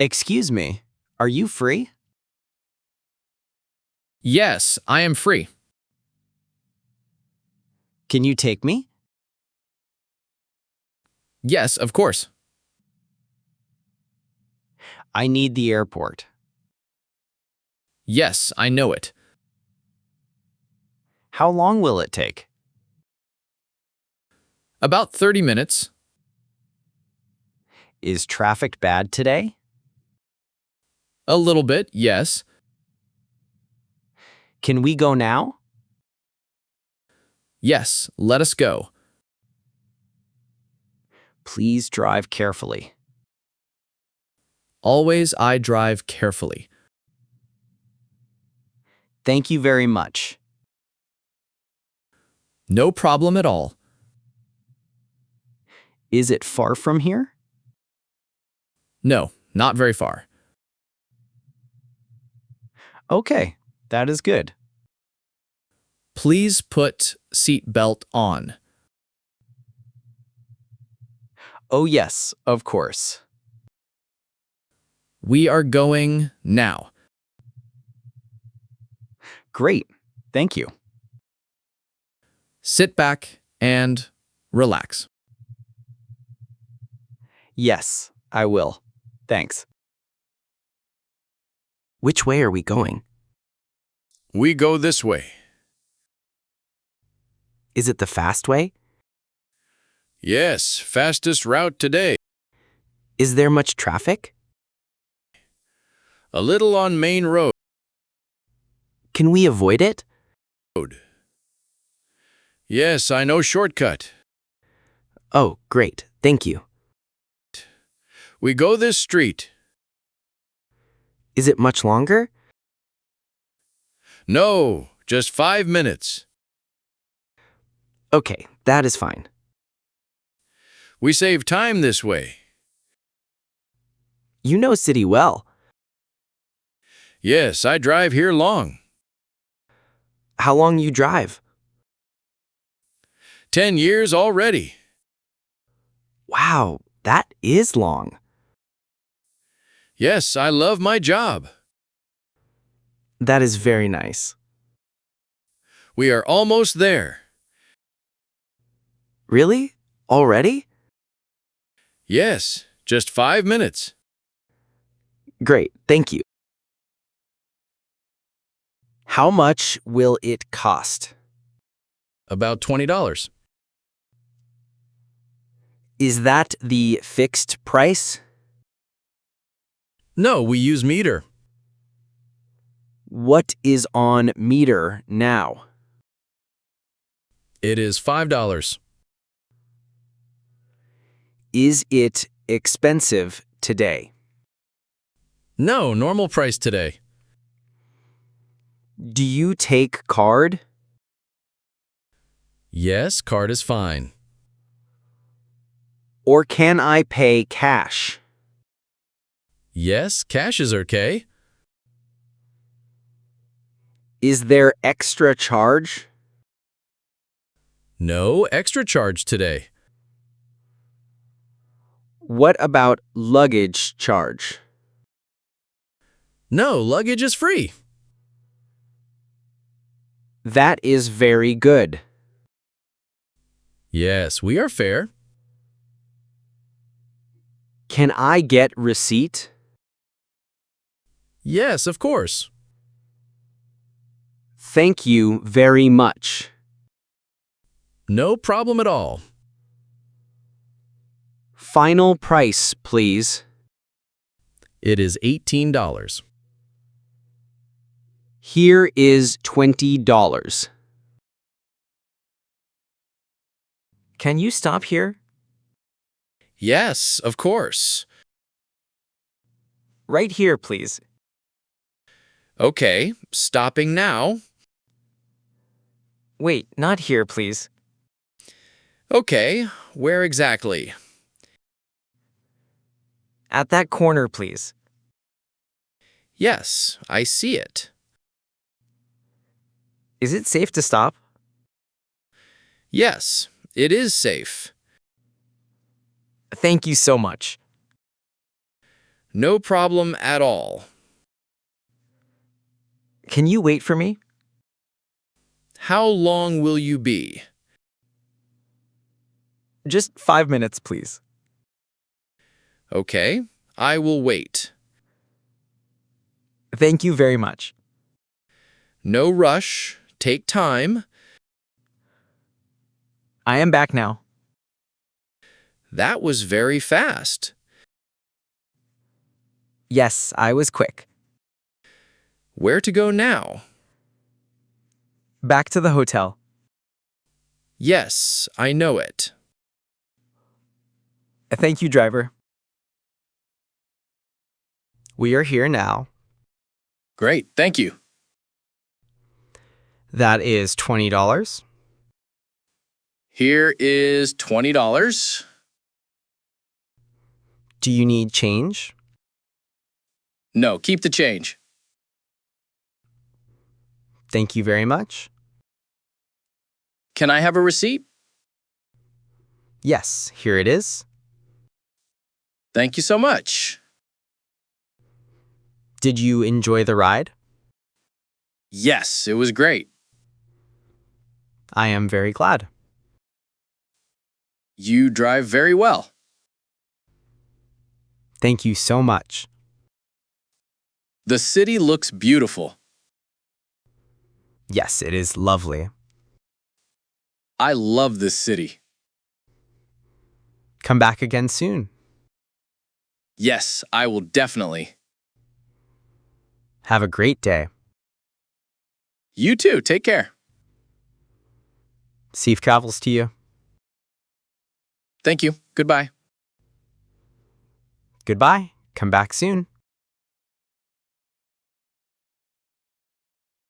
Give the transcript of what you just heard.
Excuse me, are you free? Yes, I am free. Can you take me? Yes, of course. I need the airport. Yes, I know it. How long will it take? About 30 minutes. Is traffic bad today? A little bit, yes. Can we go now? Yes, let us go. Please drive carefully. Always I drive carefully. Thank you very much. No problem at all. Is it far from here? No, not very far. Okay, that is good. Please put seat belt on. Oh yes, of course. We are going now. Great, thank you. Sit back and relax. Yes, I will. Thanks. Which way are we going? We go this way. Is it the fast way? Yes, fastest route today. Is there much traffic? A little on main road. Can we avoid it? Yes, I know shortcut. Oh, great. Thank you. We go this street. Is it much longer? No, just 5 minutes. Okay, that is fine. We save time this way. You know city well. Yes, I drive here long. How long you drive? 10 years already. Wow, that is long. Yes, I love my job. That is very nice. We are almost there. Really? Already? Yes, just 5 minutes. Great, thank you. How much will it cost? About $20. Is that the fixed price? No, we use meter. What is on meter now? It is $5. Is it expensive today? No, normal price today. Do you take card? Yes, card is fine. Or can I pay cash? Yes, cash is okay. Is there extra charge? No extra charge today. What about luggage charge? No, luggage is free. That is very good. Yes, we are fair. Can I get receipt? Yes, of course. Thank you very much. No problem at all. Final price, please. It is $18. Here is $20. Can you stop here? Yes, of course. Right here, please. Okay, stopping now. Wait, not here, please. Okay, where exactly? At that corner, please. Yes, I see it. Is it safe to stop? Yes, it is safe. Thank you so much. No problem at all. Can you wait for me? How long will you be? Just 5 minutes, please. Okay, I will wait. Thank you very much. No rush. Take time. I am back now. That was very fast. Yes, I was quick. Where to go now? Back to the hotel. Yes, I know it. Thank you, driver. We are here now. Great, thank you. That is $20. Here is $20. Do you need change? No, keep the change. Thank you very much. Can I have a receipt? Yes, here it is. Thank you so much. Did you enjoy the ride? Yes, it was great. I am very glad. You drive very well. Thank you so much. The city looks beautiful. Yes, it is lovely. I love this city. Come back again soon. Yes, I will definitely. Have a great day. You too, take care. Safe travels to you. Thank you. Goodbye. Goodbye. Come back soon.